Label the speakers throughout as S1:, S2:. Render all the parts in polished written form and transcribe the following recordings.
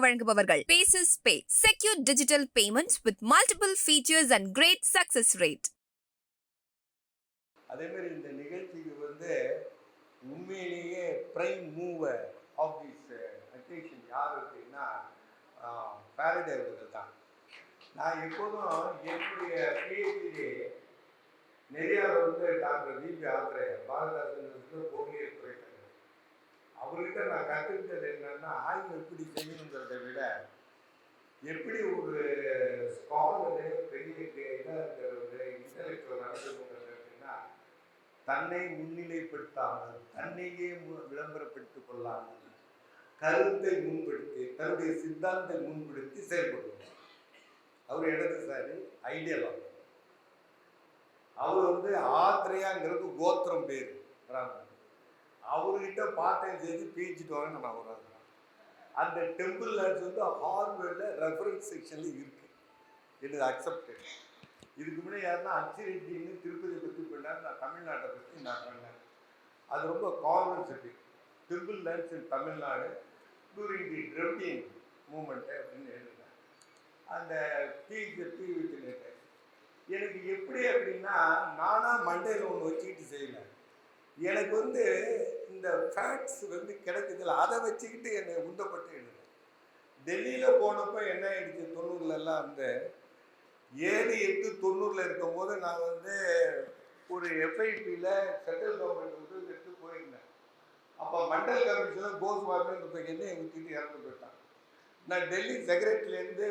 S1: வழங்குபவர்கள் பேசஸ் pay, secure digital payments with multiple features and great success rate.
S2: அதே மாதிரி இந்த நிகழ்ச்சிக்கு வந்து உண்மையிலேயே prime mover of this occasion யார் அப்படின்னா ஃபாரடே அவர்கள் தான். நான் எப்போதும் என்னுடைய பிஹெச்டி நிறையா வந்து டாக்டர் விபி ஆத்திரேயர் பாரதாசன் பொருளியல் துறை அவர்கிட்ட நான் கற்றுக்கிட்டது என்னன்னா, ஆய்வு எப்படி செய்யணுங்கிறத விட எப்படி ஒரு ஸ்காலரு பெரிய இதாக இருக்கிறது இன்டலெக்சுவல் நடக்கணுங்கிறது அப்படின்னா, தன்னை முன்னிலைப்படுத்தாமல் தன்னையே விளம்பரப்படுத்திக் கொள்ளாமல் கருத்தை முன்படுத்தி தன்னுடைய சித்தாந்தத்தை முன்படுத்தி செயல்படுவார். அவர் இடதுசாரி ஐடியலாக. அவர் வந்து ஆத்திரையாங்கிறது கோத்திரம் பேர் பிராமணன். அவர்கிட்ட பார்ட் செய்து பேசிட்டு வாங்க நான் வராது. அந்த டெம்பிள் லேண்ட்ஸ் வந்து ஹார்வர்டில் ரெஃபரன்ஸ் செக்ஷனில் இருக்குது. எனக்கு அக்செப்டட். இதுக்கு முன்னாடி யாருன்னா அச்சிரெட்டின்னு திருப்பதி பற்றி பண்ணார். நான் தமிழ்நாட்டை பற்றி நான் பண்ணேன். அது ரொம்ப கான்வென்செட்டிவ். Temple lands in Tamil Nadu during the Dravidian movement அப்படின்னு எழுதுனேன். அந்த பிஹெச்டி வச்சுருக்கேன். எனக்கு எப்படி அப்படின்னா, நானாக மண்டையில் ஒன்று வச்சுக்கிட்டு செய்யலை. எனக்கு வந்து இந்த ஃபேக்ட்ஸ் வந்து கிடைக்குதில்ல, அதை வச்சுக்கிட்டு என்னை உந்தப்பட்டு எழுதுனேன். டெல்லியில் போனப்போ என்ன ஆயிடுச்சு, 90லலாம் அந்த 7, 8, 90 இருக்கும்போது நான் வந்து ஒரு எஃப்ஐபியில் சென்ட்ரல் கவர்மெண்ட் உதவி எடுத்து போயிருந்தேன். அப்போ மண்டல் கமிஷனில் கோஸ்வாமின்னு என்னையை ஊற்றிட்டு இறந்து போயிட்டான். நான் டெல்லி செக்ரட்டரியிலேருந்து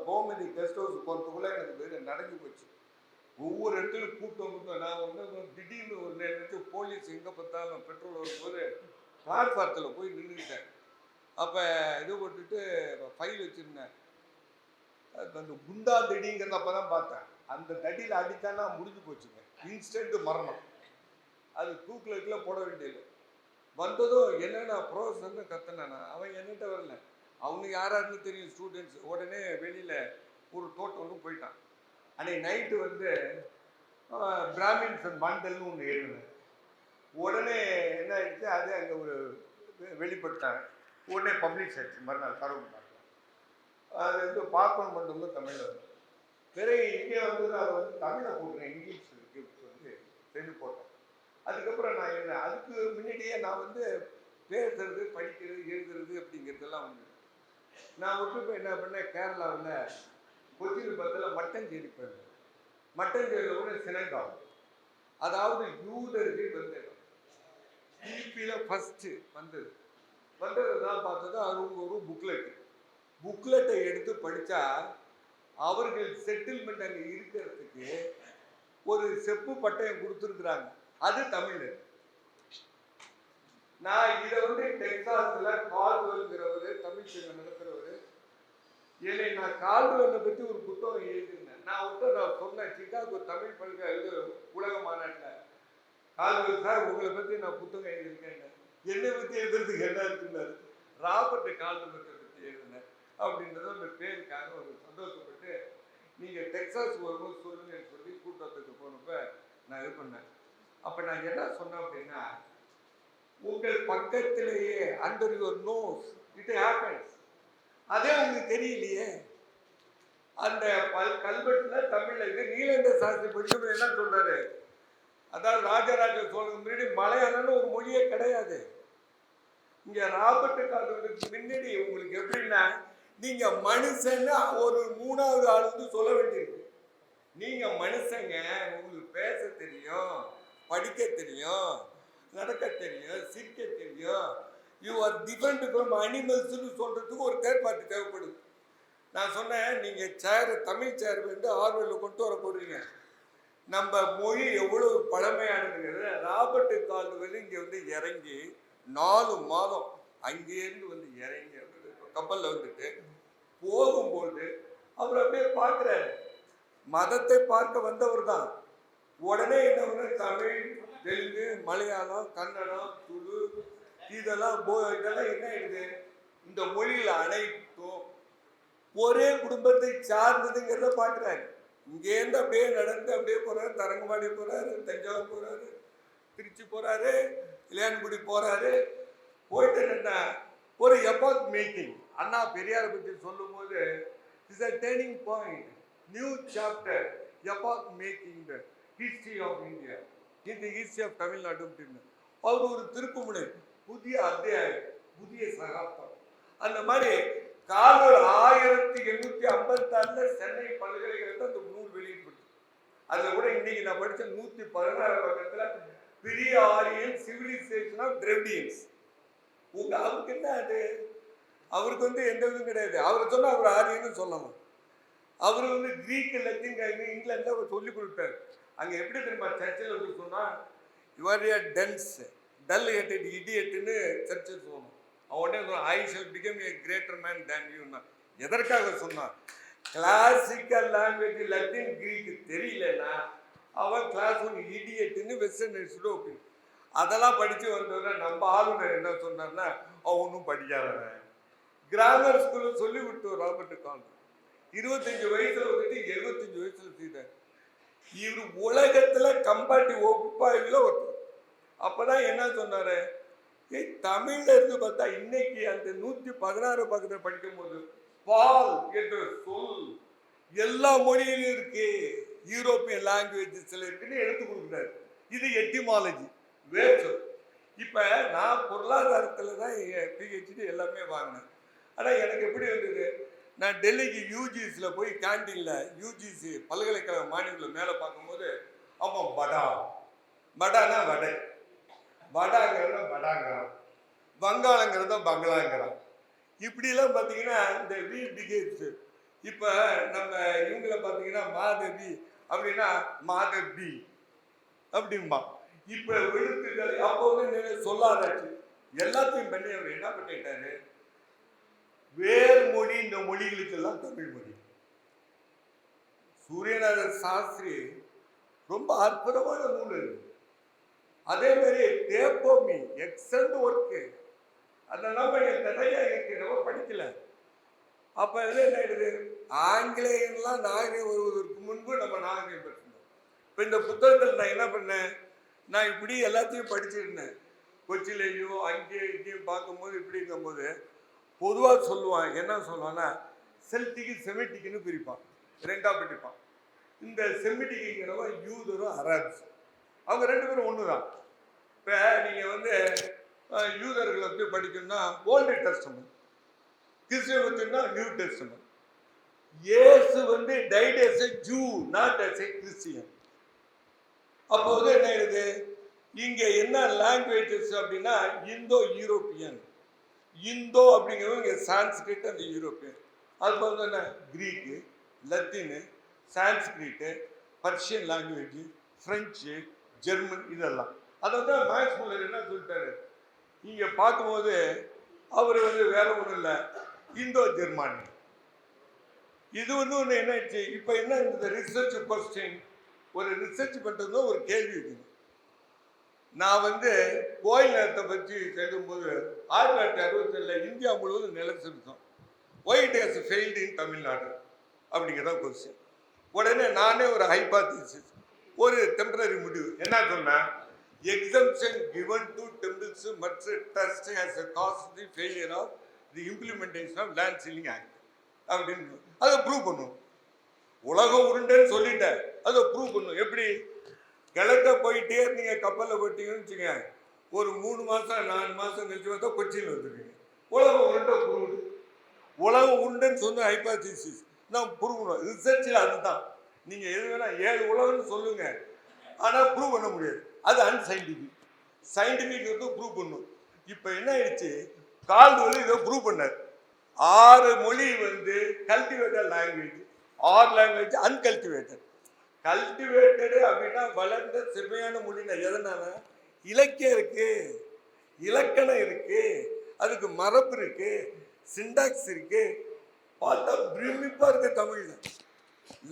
S2: கோமதி கெஸ்ட் ஹவுஸ் போகிறதுக்குள்ளே எனக்கு நடந்து போச்சு. ஒவ்வொரு இடத்துலையும் கூட்டம். நான் வந்து திடீர்னு ஒரு நேரத்துக்கு போலீஸ் எங்கே பார்த்தாலும் பெட்ரோல் வரும்போது பிளாட்ஃபாரத்தில் போய் நின்றுக்கிட்டேன். அப்போ இது போட்டுட்டு ஃபைல் வச்சுருந்தேன். அந்த குண்டா தடிங்கிறத அப்போ தான் பார்த்தேன். அந்த தடியில் அடித்தானா முடிஞ்சு போச்சுங்க, இன்ஸ்டன்ட்டு மரணம். அது தூக்கில் போட வேண்டியது. வந்ததும் என்னென்ன ப்ரொஃபஸர்னு கத்தினானா, அவன் என்கிட்ட வரல. அவனுக்கு யாராருன்னு தெரியும் ஸ்டூடெண்ட்ஸ். உடனே வெளியில் ஒரு தோட்டம் வந்து போயிட்டான். அன்றைக்கி நைட்டு வந்து பிராமின்ஸ் அண்ட் மண்டல்னு ஒன்று எழுதினேன். உடனே என்ன ஆயிடுச்சு, அது அங்கே ஒரு வெளிப்படுத்தாங்க. உடனே பப்ளிஷ் ஆயிடுச்சு மறுநாள் கரூர் நாட்டில். அது வந்து பார்ப்பன் வந்து தமிழில் வந்து பிறகு இங்கே வந்து அதை வந்து தமிழை போட்டுறேன், இங்கிலீஷ் வந்து செஞ்சு போட்டேன். அதுக்கப்புறம் நான் என்ன, அதுக்கு முன்னாடியே நான் வந்து பேசுறது படிக்கிறது எழுதுறது அப்படிங்கிறதெல்லாம் வந்து நான் விட்டு போய் என்ன பண்ணேன், கேரளாவில் கொச்சின் பக்கத்தில் மட்டஞ்சேரி போயிருந்தேன். மட்டஞ்சேரியில் கூட சினகாம், அதாவது யூதர்கள் வந்து கிபியில் ஃபஸ்ட்டு வந்தது தான் பார்த்தது. அது ஒரு புக்லெட்டை எடுத்து படித்தா அவர்கள் செட்டில்மெண்ட் அங்கே இருக்கிறதுக்கு ஒரு செப்பு பட்டயம் கொடுத்துருக்குறாங்க. அது தமிழ். நான் இதை வந்து டெக்சாஸில் கால்வெல்ங்கிறவர் தமிழ் சங்கம் நடத்துகிறவர் ஏன்னா நான் கால்வெல்லை பற்றி ஒரு புத்தகம் எழுதியிருந்தேன். நான் சொன்னேன் சிக்காகோ தமிழ் பல்கலை உலக மாநாட்டில், கால்வெல் சார் உங்களை பற்றி நான் புத்தகம் எழுதியிருக்கேன். என்னை பற்றி எழுதுறதுக்கு என்ன இருக்குன்னாரு. ராபர்ட் கால்வெல்லை பற்றி எழுதினேன் அப்படின்றத அந்த பேருக்காக ஒரு சந்தோஷப்பட்டு நீங்கள் டெக்சாஸ் வரும்போது சொல்லுங்கன்னு சொல்லி கூட்டத்துக்கு போனப்போ நான் இது பண்ணேன். அப்போ நான் என்ன சொன்னேன் அப்படின்னா, உங்கள் பக்கத்திலேயே under your knows it happens, அதே உங்களுக்கு தெரியலையே. அந்த கல்வெட்டில் தமிழில் இது நீலகண்ட சாஸ்திரி படிச்சவங்க என்ன சொல்றாரு, அதாவது ராஜராஜ சோழனுக்கு முன்னாடி மலையாளம்னு ஒரு மொழியே கிடையாது. இங்கே ராபர்ட் கால்வெல்லுக்கு முன்னாடி உங்களுக்கு எப்படின்னா, நீங்கள் மனுஷன்னு ஒரு 3வது ஆள் வந்து சொல்ல வேண்டியிருக்கு. நீங்கள் மனுஷங்க, உங்களுக்கு பேச தெரியும், படிக்க தெரியும், நடக்க தெரியும், சிரிக்க தெரியும், யூ ஆர் டிஃபரெண்ட் ஃப்ரம் அனிமல்ஸ்ன்னு சொல்கிறதுக்கு ஒரு தேர்ட் பார்ட்டி தேவைப்படுது. நான் சொன்னேன், நீங்கள் சேர் தமிழ் சேர் வந்து ஆர்வலில் கொண்டு வர போகிறீங்க. நம்ம மொழி எவ்வளோ பழமையானதுங்கிறது ராபர்ட் கால்வெல் இங்கே வந்து இறங்கி 4 மாதம் அங்கேருந்து வந்து இறங்கி கப்பலில் வந்துட்டு போகும்போது அவர் அப்படியே பார்க்குறாரு. மதத்தை பார்க்க வந்தவர் தான். உடனே என்ன தமிழ், தெலுங்கு, மலையாளம், கன்னடம், துளு இதெல்லாம் என்ன ஆயிடுது, இந்த மொழியில் அனைத்தும் ஒரே குடும்பத்தை சார்ந்ததுங்கிறத பார்க்குறாரு. இங்கேருந்து அப்படியே நடந்து அப்படியே போகிறாரு, தரங்கம்பாடி போகிறாரு, தஞ்சாவூர் போகிறாரு, திருச்சி போகிறாரு, இளையான்குடி போகிறாரு. போயிட்டு என்ன ஒரு எபாக் மேக்கிங், அண்ணா பெரியாரை பற்றி சொல்லும்போது is a turning point, new chapter about making the history of India, in the history of Tamil Nadu அப்படின்னு அவர் ஒரு திருப்புமுனை, புதிய அத்தியாயம், புதிய சகாப்தம். அந்த மாதிரி காலர் 1856 சென்னை பல்கலைக்கழகத்தில் அந்த நூல் வெளியிட்டு, அதில் கூட இன்னைக்கு நான் படித்த 116 பக்கத்தில் பெரிய ஆரியன் சிவிலைசேஷன் ஆஃப் திராவிடியன்ஸ். அவருக்கு என்ன அது, அவருக்கு வந்து எந்த இதுவும் கிடையாது. அவர் சொன்னால் அவர் ஆரியன்னு சொல்லலாம். அவர் வந்து கிரீக்கு லத்தீன் இங்கிலாண்டில் அவர் சொல்லிக் கொடுத்தார். அங்கே எப்படி தெரியுமா சர்ச்சில் வந்து சொன்னால், your a dense dull headed இடியட்னு சர்ச்சில் சொல்லணும். அவனே I shall become a greater man than யூன்னா எதற்காக சொன்னான்? கிளாசிக்கல் லாங்குவேஜ் லத்தீன் கிரீக்கு தெரியலன்னா அவன் கிளாஸ் ஒன்று இடியட்னு வெஸ்டர்ன் யூனிவர்சிட்டி அதெல்லாம் படித்து வந்தவரை நம்ம ஆளுநர் என்ன சொன்னார்னா, அவனும் படிக்காதவன். கிராமர் ஸ்கூலில் சொல்லி விட்டு ராபர்ட் கால்டன் 25 வயசுல வந்துட்டு 75 வயசுல செய்தார். இவர் உலகத்துல கம்பாட்டிவ் ஒப்பாய்வில் ஒருத்தர். அப்பதான் என்ன சொன்னாரு, தமிழ்ல இருந்து பார்த்தா இன்னைக்கு அந்த 116 பக்கத்தை படிக்கும் போது பால் என்ற சொல் எல்லா மொழியிலும் இருக்கு, யூரோப்பியன் லாங்குவேஜஸ்ல இருக்குன்னு எடுத்து கொடுக்குறாரு. இது எட்டிமாலஜி வேர்ச்சொல். இப்ப நான் பொருளாதாரத்துல தான் பிஹெச்டி எல்லாமே வாங்கினேன். ஆனா எனக்கு எப்படி இருந்தது, நான் டெல்லிக்கு யூஜிசியில் போய் கேன்டீனில் யூஜிசி பல்கலைக்கழக மாநிலத்தில் மேலே பார்க்கும்போது ஆமாம் படா படானா வடை, வடாங்கிறத வடாங்கிறான், வங்காளங்கிறத பங்களாங்கிறான். இப்படிலாம் பார்த்தீங்கன்னா இந்த வி பிகேட்ஸ். இப்போ நம்ம இவங்களை பார்த்தீங்கன்னா மாதவி அப்படின்னா மாதவி அப்படின்பா. இப்போ எழுத்துக்கள் அப்போ வந்து சொல்லாதாச்சு எல்லாத்தையும் பண்ணி அவர் என்ன பண்ணிட்டாரு, வேறு மொழி இந்த மொழிகளுக்கெல்லாம் தமிழ் மொழி. சூரியநாத சாஸ்திரி ரொம்ப அற்புதமான நூல் அது. அதே மாதிரி தேப்போமி எக்ஸலண்ட் ஒர்க்கு, அதெல்லாம் நிறைய இருக்கு, நம்ம படிக்கல. அப்ப என்ன ஆயிடுது, ஆங்கிலேயன்லாம் நாகரிகம் வருவதற்கு முன்பு நம்ம நாகரிகம் பெற்றோம். இப்போ இந்த புத்தகத்தில் நான் என்ன பண்ணேன், நான் இப்படி எல்லாத்தையும் படிச்சிருந்தேன். கொச்சிலையும் அங்கேயும் இங்கேயும் பார்க்கும்போது இப்படி இருக்கும்போது பொதுவாக சொல்லுவான், என்ன சொல்லுவான்னா செல்டிக்கு செமிட்டிக்குன்னு பிரிப்பான், ரெண்டா பிரிப்பான். இந்த செமிட்டிக்குங்கிறவன் யூதரும் அரேப்ஸ், அவங்க ரெண்டு பேரும் ஒன்று தான். இப்போ நீங்கள் வந்து யூதர்களை வந்து படிக்கணும்னா old testament, Christian new testament. இயேசு வந்து tight as a Jew, not as a Christian. அப்போ வந்து என்ன ஆயிடுது, இங்கே என்ன லாங்குவேஜஸ் அப்படின்னா இந்தோ யூரோப்பியன். இந்தோ அப்படிங்கிறவங்க சான்ஸ்கிரிட் அந்த யூரோப்பியன். அது வந்து என்ன Greek, Latin, Sanskrit, Persian language, French, German, இதெல்லாம். அதை தான் மேக்ஸ் முல்லர் என்ன சொல்லிட்டாரு, இங்கே பார்க்கும்போது அவர் வந்து வேற ஒன்றும் இல்லை, இந்தோ ஜெர்மானி. இது வந்து ஒன்று என்ன ஆயிடுச்சு. இப்போ என்ன இந்த ரிசர்ச் கொஸ்டின், ஒரு ரிசர்ச் பண்ணுறதோ ஒரு கேள்வி இருக்குது. நான் வந்து கோயில் நிலத்தை பற்றி செய்யும்போது 1967 இந்தியா முழுவதும் நிலச்சிருக்கோம். Why it has failed in Tamil Nadu அப்படிங்கிறத கொஸ்டின். உடனே நானே ஒரு ஹைபாத்திசிஸ், ஒரு டெம்பரரி முடிவு என்ன சொன்னேன், எக்ஸம்ஷன் கிவன் டு டெம்பிள்ஸ் மற்ற trust has cast the failure of the implementation of land ceiling act அப்படின்னு அதை ப்ரூவ் பண்ணும். உலகம் உருண்டேன்னு சொல்லிட்டேன், அதை ப்ரூவ் பண்ணும். எப்படி, கிழக்க போயிட்டே இருந்தீங்க, கப்பலில் போயிட்டீங்கன்னு வச்சுங்க, ஒரு 3 மாதம் 4 மாதம் கழிச்சு பார்த்தா கொச்சியில் வந்துருக்கீங்க. உலகம் உருண்டை ப்ரூவ், உலகம் உருண்டைன்னு சொன்ன ஹைபாத்திசிஸ் நான் ப்ரூவ் பண்ணுவேன். ரிசர்ச்சில் அதுதான். நீங்கள் எது வேணா 7 உலகம்னு சொல்லுங்க, ஆனால் ப்ரூவ் பண்ண முடியாது, அது அன்சைன்டிஃபிக். சயின்டிஃபிக் வந்து ப்ரூவ் பண்ணும். இப்போ என்ன ஆயிடுச்சு, கால்டுவெல் இதை ப்ரூவ் பண்ணார். 6 மொழி வந்து கல்டிவேட்டட் லாங்குவேஜ், 6 லாங்குவேஜ் அன்கல்டிவேட்டட். கல்டிவேட்டடு அப்படின்னா வளர்ந்த செம்மையான மொழினா எதனால, இலக்கியம் இருக்கு, இலக்கணம் இருக்கு, அதுக்கு மரபு இருக்கு, சிண்டாக்ஸ் இருக்கு. பார்த்தா பிரமிப்பா இருக்கு தமிழ்ல.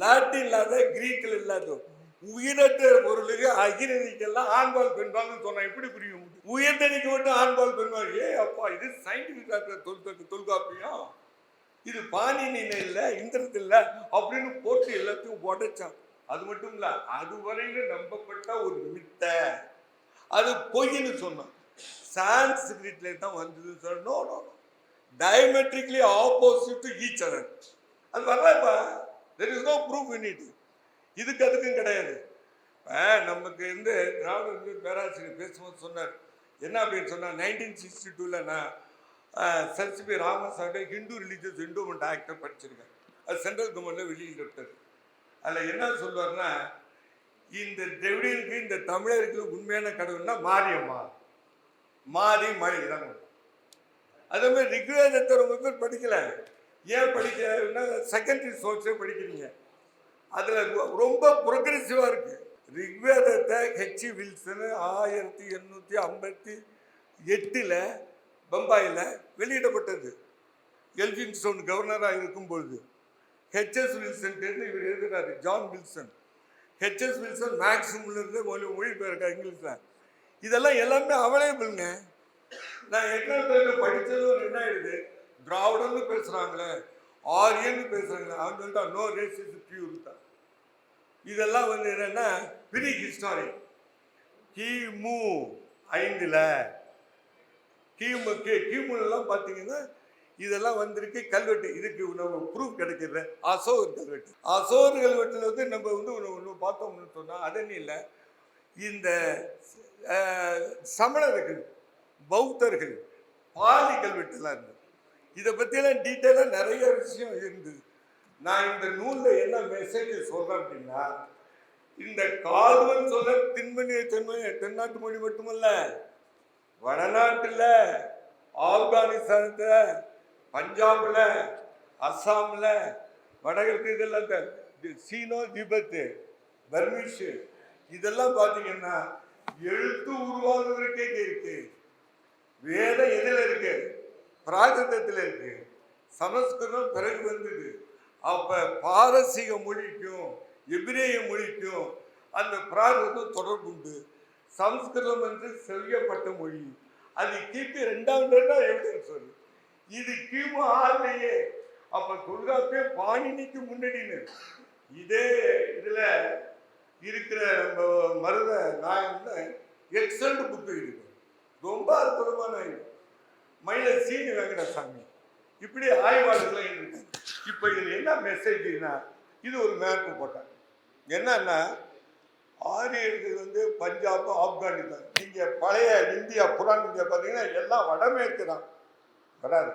S2: லாட்டின் இல்லாத, கிரீக்கில் இல்லாத உயிரற்ற பொருளுக்கு அகிரணிக்கெல்லாம் ஆண்பால் பெண்பால்னு சொன்னா எப்படி புரியும்? உயர்தனிக்கு மட்டும் ஆண்பால் பெண்பால், ஏ அப்பா இது சயின்டிபிக் தொல்காப்பியம், இது பாணினில இல்லை, இந்திரத்தில் இல்லை அப்படின்னு போட்டு எல்லாத்தையும் உடைச்சான். அது மட்டும் இல்ல, அதுவரையில நம்பப்பட்ட ஒரு மித்த, அது பொய்ன்னு சொன்னான். சான்ஸ்கிரிட்ல தான் வந்ததுன்னு சொன்னோம். diametrically opposite to each other. அது வரலப்பா. There is no proof in it. இதுக்கு அதுக்கும் கிடையாது. நமக்கு வந்து திராவிட பேராசிரியர் பேசும்போது சொன்னார், என்ன அப்படின்னு சொன்னால் 1962 நான் சர்ச் P Ramasamy Hindu religious endowment ஆக்டை படிச்சிருக்கேன். அது சென்ட்ரல் கவர்மெண்ட்டில் வெளியிட்டு அதில் என்ன சொல்வார்னா, இந்த திராவிடனுக்கு இந்த தமிழருக்கு உண்மையான கடவுள்னா மாரியம்மா, மாறி மழை இடம். அதே மாதிரி ரிக்வேதத்தை ரொம்ப பேர் படிக்கல. ஏன் படிக்கலைன்னா செகண்டரி சோர்ஸே படிக்கிறீங்க. அதில் ரொம்ப ப்ரொக்ரெசிவாக இருக்குது. ரிக்வேதத்தை ஹெச் வில்சன் 1858 பம்பாயில் வெளியிடப்பட்டது. எல்வின்ஸ்டோன் கவர்னராக இருக்கும்பொழுது ஹெச்எஸ் வில்சன் இவர் எழுதுகிறாரு, ஜான் வில்சன். ஹெச்எஸ் வில்சன் மேக்ஸிமிலிருந்து மொழிபெயர்க்க இங்கிலீஷில். இதெல்லாம் எல்லாமே அவைலபிள்ங்க. நான் எக்னாமில் படித்ததும் என்ன ஆயிடுது, திராவிடன்னு பேசுகிறாங்களே, ஆரியன்னு பேசுகிறாங்களே, அவங்க சொல்லிட்டா நோ ரேசிஸ் பியூர் தான். இதெல்லாம் வந்து என்னென்னா ப்ரீ ஹிஸ்டாரிக். கிமு 5 கிமுலாம் பார்த்தீங்கன்னா இதெல்லாம் வந்திருக்கு கல்வெட்டு. இதுக்கு நம்ம ப்ரூஃப் கிடைக்கிறது அசோகர் கல்வெட்டு. அசோகர் கல்வெட்டில் வந்து நம்ம வந்து ஒன்று பார்த்தோம்னு சொன்னால் அதன்னு இல்லை, இந்த சமணர்கள் பௌத்தர்கள் பாலி கல்வெட்டுலாம் இருந்தது. இதை பற்றியெல்லாம் டீட்டெயிலாக நிறைய விஷயம் இருந்தது. நான் இந்த நூலில் என்ன மெசேஜ் சொல்கிறேன் அப்படின்னா, இந்த கால்வன் சொல்ல தென்னாட்டு மொழி மட்டுமல்ல, வடநாட்டில், ஆப்கானிஸ்தானத்தில், பஞ்சாபில், அஸ்ஸாமில், வடகிழக்கு இதெல்லாம் சீனோ திபெத்து பர்மிஷு இதெல்லாம் பார்த்தீங்கன்னா எழுத்து உருவாகுவதற்கே இருக்கு. வேதம் எதில் இருக்கு, பிராகிருதத்தில் இருக்கு. சமஸ்கிருதம் பிறகு வந்தது. அப்போ பாரசீக மொழிக்கும் எபிரேய மொழிக்கும் அந்த பிராகிருதம் தொடர்பு உண்டு. சமஸ்கிருதம் என்று செய்யப்பட்ட மொழி. அது கிபி 2ஆம் எவிடன்ஸ் வருது. இது கிமு 6 அப்போ தொல்காப்பிய பாணினிக்கு முன்னாடின்னு. இதே இதில் இருக்கிற நம்ம மருத நாயகன் எக்ஸலண்ட் புக்கு இருக்கு, ரொம்ப அற்புதமான மயில சீனி வெங்கடசாமி. இப்படி ஆய்வாளர்கள் இருக்கு. இப்போ இதில் என்ன மெசேஜ்னா, இது ஒரு மேப்பு போட்டாங்க. என்னன்னா ஆரியர்கள் வந்து பஞ்சாப், ஆப்கானிஸ்தான், நீங்கள் பழைய இந்தியா புராண இந்தியா பார்த்தீங்கன்னா எல்லாம் வடமேற்கு தான் வராது.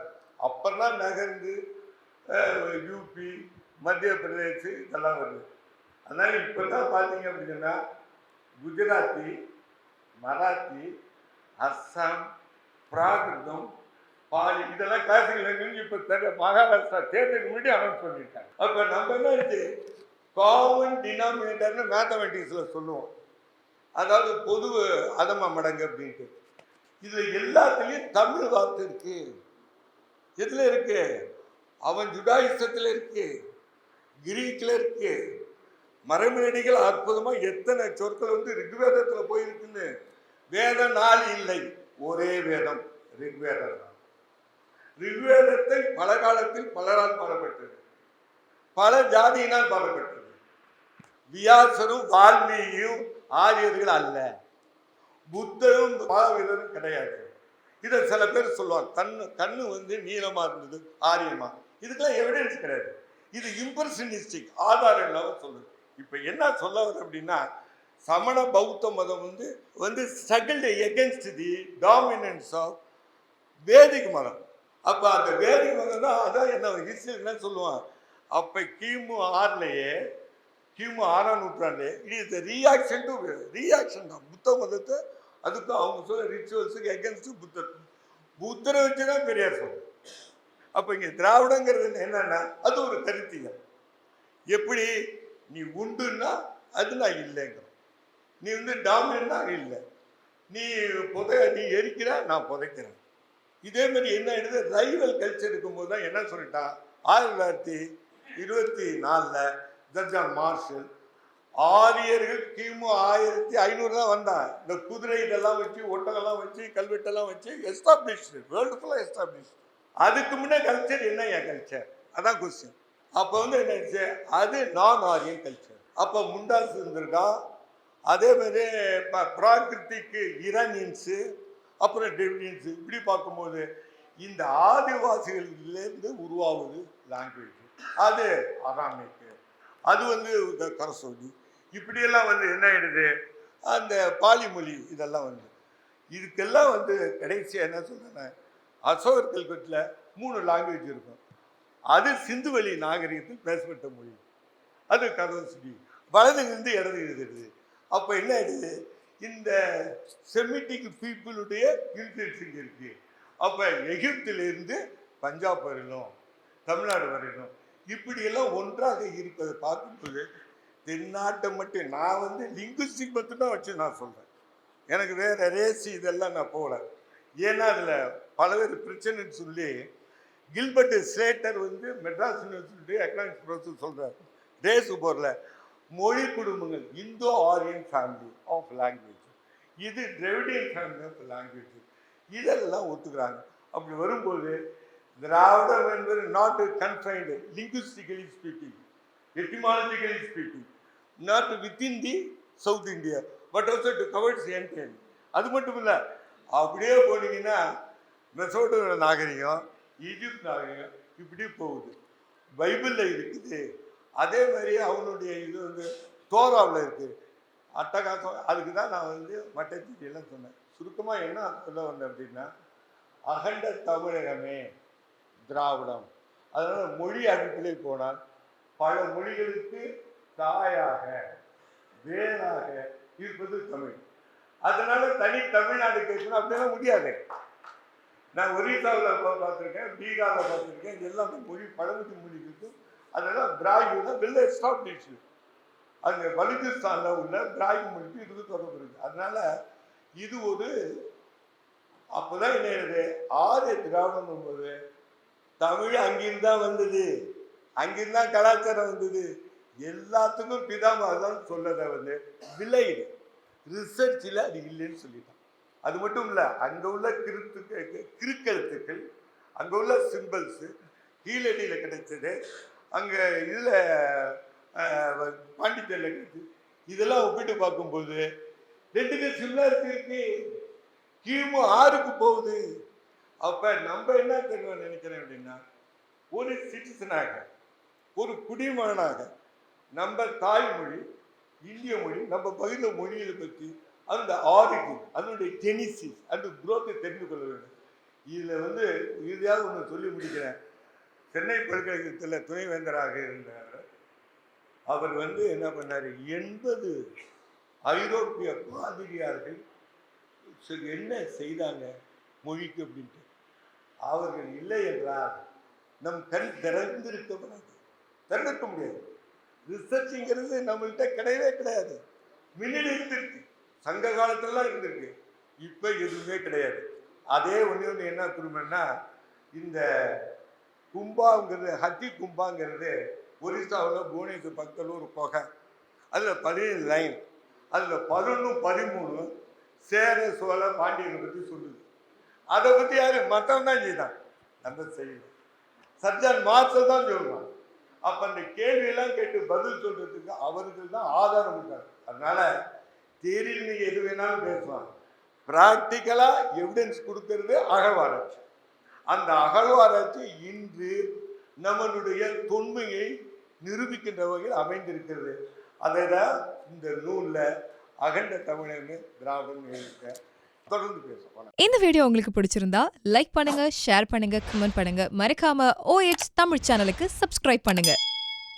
S2: அப்போல்லாம் நகர்ந்து யூபி, மத்திய பிரதேஷ் இதெல்லாம் வருது. அதனால் இப்போ தான் பார்த்தீங்க அப்படின்னா குஜராத்தி, மராத்தி, அஸ்ஸாம், பிராகிருதம், பாலி இதெல்லாம் கிளாசிக்கல் லாங்குவேஜ் இப்போ மகாராஷ்டிரா தேர்தலுக்கு முன்னாடி அனௌன்ஸ் பண்ணியிருக்காங்க. அப்போ நம்ம என்ன இருக்கு, காமன் டினாமினேட்டர்னு மேத்தமெட்டிக்ஸில் சொல்லுவோம், அதாவது பொது அதம மடங்கு அப்படின்ட்டு. இதில் எல்லாத்துலேயும் தமிழ் வார்த்தை இருக்கு. எதில் இருக்கு, அவன் ஜுடாயிசத்தில் இருக்கு, கிரீக்கில் இருக்கு. மரபுநடிகள் அற்புதமாக எத்தனை சொற்கள் வந்து ரிக்வேதத்தில் போயிருக்குன்னு. வேதம் 4 இல்லை, ஒரே வேதம் ரிக்வேதம் தான். ரிக்வேதத்தை பல காலத்தில் பலரால் பாடப்பட்டது, பல ஜாதியினால் பாடப்பட்டது. வியாசரும் வால்மீகியும் ஆரியர்கள் அல்ல, புத்தரும் மகாவீரரும் கிடையாது. இதை சில பேர் சொல்லுவாங்க, கண்ணு வந்து நீளமா இருந்தது ஆரியமா. இதுக்கெல்லாம் எவிடன்ஸ் கிடையாது. இது இம்பர்சனிஸ்டிக், ஆதாரம் இல்லாமல் சொல்லுது. இப்போ என்ன சொல்ல வரும் அப்படின்னா, சமண பௌத்த மதம் வந்து struggled against the dominance of Vedic மதம். அப்போ அந்த வேதிக் மதம் தான் அதான் என்ன ஹிஸ்டரி என்ன சொல்லுவான். அப்போ கிமு 6ஆம் நூற்றாண்டு இட் இஸ் த ரியாக்ஷன் தான் புத்த மதத்தை. அதுக்கும் அவங்க சொல்ல ரிச்சுவல்ஸுக்கு எகென்ஸ்ட் புத்தரை வச்சு தான் பெரியார் சொல்லுவோம். அப்போ இங்கே திராவிடங்கிறது என்னன்னா அது ஒரு கருத்தியல். எப்படி நீ உண்டுன்னா அது நான் இல்லைங்கிறேன், நீ வந்து டாமினா இல்லை, நீ எரிக்கிற நான் புதைக்கிறேன். இதே மாதிரி என்ன ஆயிடுது, ரைவல் கல்ச்சர் இருக்கும்போது தான் என்ன சொல்லிட்டான் 1924 ஜட்ஜான் மார்ஷல் ஆரியர்கள் கிமு 1500 தான் வந்தான். இந்த குதிரை இதெல்லாம் வச்சு, ஒட்டகெல்லாம் வச்சு, கல்வெட்டெல்லாம் வச்சு எஸ்டாப்ளிஷ்டு, வேர்ல்டு ஃபுல்லாக எஸ்டாப்ளிஷ்டு. அதுக்கு முன்னே கல்ச்சர் என்ன என் கல்ச்சர், அதான் கொஸ்டின். அப்போ வந்து என்ன, அது நான் ஆரியன் கல்ச்சர். அப்போ முண்டாஸ் இருந்திருக்கான். அதே மாதிரி பிராகிருத்திக்கு இரானியன்ஸு, அப்புறம் டெவினியன்ஸு. இப்படி பார்க்கும்போது இந்த ஆதிவாசிகளிலிருந்து உருவாகுது லாங்குவேஜ். அது அராமிக்கு, அது வந்து இந்த கரசோடி, இப்படியெல்லாம் வந்து என்ன ஆயிடுது, அந்த பாலி மொழி இதெல்லாம் வந்து இதுக்கெல்லாம் வந்து கடைசியாக என்ன சொல்கிறேன்னா, அசோகர் கல்வெட்டில் 3 லாங்குவேஜ் இருக்கும். அது சிந்துவெளி நாகரிகத்தில் பேசப்பட்ட மொழி, அது கரசோடி. வலதிலிருந்து இடது எழுதுறது. அப்போ என்ன ஆயிடுது, இந்த செமிட்டிக் பீப்புளுடைய இன்ஃப்ளூயன்ஸ் இங்கே இருக்குது. அப்போ எகிப்திலிருந்து பஞ்சாப் வரையிலும் தமிழ்நாடு வரையிலும் இப்படியெல்லாம் ஒன்றாக இருப்பதை பார்க்கும்போது தென்னாட்டை மட்டும் நான் வந்து லிங்குஸ்டிக் மட்டும்தான் வச்சு நான் சொல்கிறேன். எனக்கு வேறு ரேசி இதெல்லாம் நான் போகல. ஏன்னா அதில் பலவேறு பிரச்சனைன்னு சொல்லி கில்பர்ட் ஸ்லேட்டர் வந்து மெட்ராஸ் யூனிவர்சிட்டி எக்கனாமிக்ஸ் ப்ரொஃபஸர் சொல்கிறார், ரேஸு போரில் மொழி குடும்பங்கள் Indo Aryan family of language, இது திராவிடியன் ஃபேமிலி ஆஃப் லாங்குவேஜ், இதெல்லாம் ஒத்துக்கிறாங்க. அப்படி வரும்போது திராவிடம் என்பது not confined linguistically speaking, etymologically speaking, not within the south India but also to covers entire. அது மட்டும் இல்லை, அப்படியே போனீங்கன்னா மெசோடோமிய நாகரிகம், ஈஜிப்ட் நாகரிகம் இப்படி போகுது. பைபிளில் இருக்குது, அதே மாதிரி அவனுடைய இது வந்து தோராவில் இருக்குது. அட்டகாசம். அதுக்கு தான் நான் வந்து மட்டச்சேரியெல்லாம் சொன்னேன். சுருக்கமாக என்ன சொல்ல வந்தேன் அப்படின்னா, அகண்ட தமிழகமே திராவிடம். அதனால் மொழி அடிப்படையிலே போனால் பல மொழிகளுக்கு தாயாக வேறாக இருப்பது தமிழ். அதனால தனி தமிழ்நாடு கேட்கணும் அப்படிலாம் முடியாது. நான் ஒரிசாவில் பார்த்துருக்கேன், பீகாரில் பார்த்துருக்கேன், இது எல்லாமே மொழி பழங்குடி மொழி இருக்கும். அதெல்லாம் திராவிடம் தான் வெல் எஸ்டாப்ளிஷ்டு. அங்கே பலுச்சிஸ்தானில் உள்ள திராவிட மொழிக்கு இதுக்கு தொடர்பு இருக்குது. அதனால இது ஒரு அப்போதான் என்ன எழுது, ஆரிய திராவிடம் என்பது தமிழ் அங்கிருந்து தான் வந்தது, அங்கிருந்து தான் கலாச்சாரம் வந்தது, எல்லாத்துக்கும் பிதாமகன் சொல்லதை வந்து விளையுது. ரிசர்ச்சில் அது இல்லைன்னு சொல்லிட்டான். அது மட்டும் இல்லை, அங்கே உள்ள கிறுக்கெழுத்துக்கள், அங்கே உள்ள சிம்பிள்ஸு கீழடியில் கிடைச்சது, அங்கே இதில் பாண்டிச்சேரியில் கிடைச்சது, இதெல்லாம் ஒப்பிட்டு பார்க்கும்போது ரெண்டுக்கு சிமிலாரிட்டி இருக்கு. கிமு 6க்கு போகுது. அப்போ நம்ம என்ன தெரியும் நினைக்கிறேன் அப்படின்னா, ஒரு சிட்டிசனாக, ஒரு குடிமகனாக நம்ம தாய்மொழி இந்திய மொழி, நம்ம பகிர்ந்த மொழிகளை பற்றி அந்த ஆரிஜின், அதனுடைய ஜெனிசிஸ், அந்த குரோத்தை தெரிந்து கொள்ள வேண்டும். இதில் வந்து இறுதியாக ஒன்று சொல்லி முடிக்கிறேன். சென்னை பல்கலைக்கழகத்தில் துணைவேந்தராக இருந்தார். அவர் வந்து என்ன பண்ணார், 80 ஐரோப்பிய பாதிரியார்கள் என்ன செய்தாங்க மொழிக்கு அப்படின்ட்டு. அவர்கள் இல்லை என்றால் நம் கண் திறந்திருக்கப்படாது, திறந்திருக்க முடியாது. ரிசர்ச்ங்கிறது நம்மள்கிட்ட கிடையவே கிடையாது. முன்னாடி இருந்திருக்கு, சங்க காலத்திலலாம் இருந்திருக்கு, இப்போ எதுவுமே கிடையாது. அதே ஒன்று என்ன குடும்பம்னா, இந்த கும்பாங்கிறது, ஹத்தி கும்பாங்கிறது ஒரிசாவில் புவனேஸ்வர் பக்கத்தில் ஒரு குகை, அதில் 17 லைன், அதில் 11, 13 சேர சோழ பாண்டியனை பற்றி சொல்லுது. அதை பற்றி யார் மற்றவன் தான் செய்தான், நம்ம செய்யணும். சர்ஜன் மார்க்ஸ் தான் சொல்லுவான். அப்போ அந்த கேள்வியெல்லாம் கேட்டு பதில் சொல்றதுக்கு அவர்கள் தான் ஆதாரம் இருக்காங்க. அதனால தேரியில் நீங்கள் எது வேணாலும் பேசுவாங்க, ப்ராக்டிக்கலாக எவிடன்ஸ் கொடுக்கறது அகழ்வாராய்ச்சி. அந்த அகழ்வாராய்ச்சி இன்று நம்மளுடைய தொன்மையை நிரூபிக்கின்ற வகையில் அமைந்திருக்கிறது. அதை தான் இந்த நூலில் அகண்ட தமிழன்னு திராவிடம் எழுதிக்க தொடர்ந்து பேச.
S1: இந்த வீடியோ உங்களுக்கு பிடிச்சிருந்தா லைக் பண்ணுங்க, ஷேர் பண்ணுங்க, கமெண்ட் பண்ணுங்க. மறக்காம OH தமிழ் சேனலுக்கு சப்ஸ்கிரைப் பண்ணுங்க.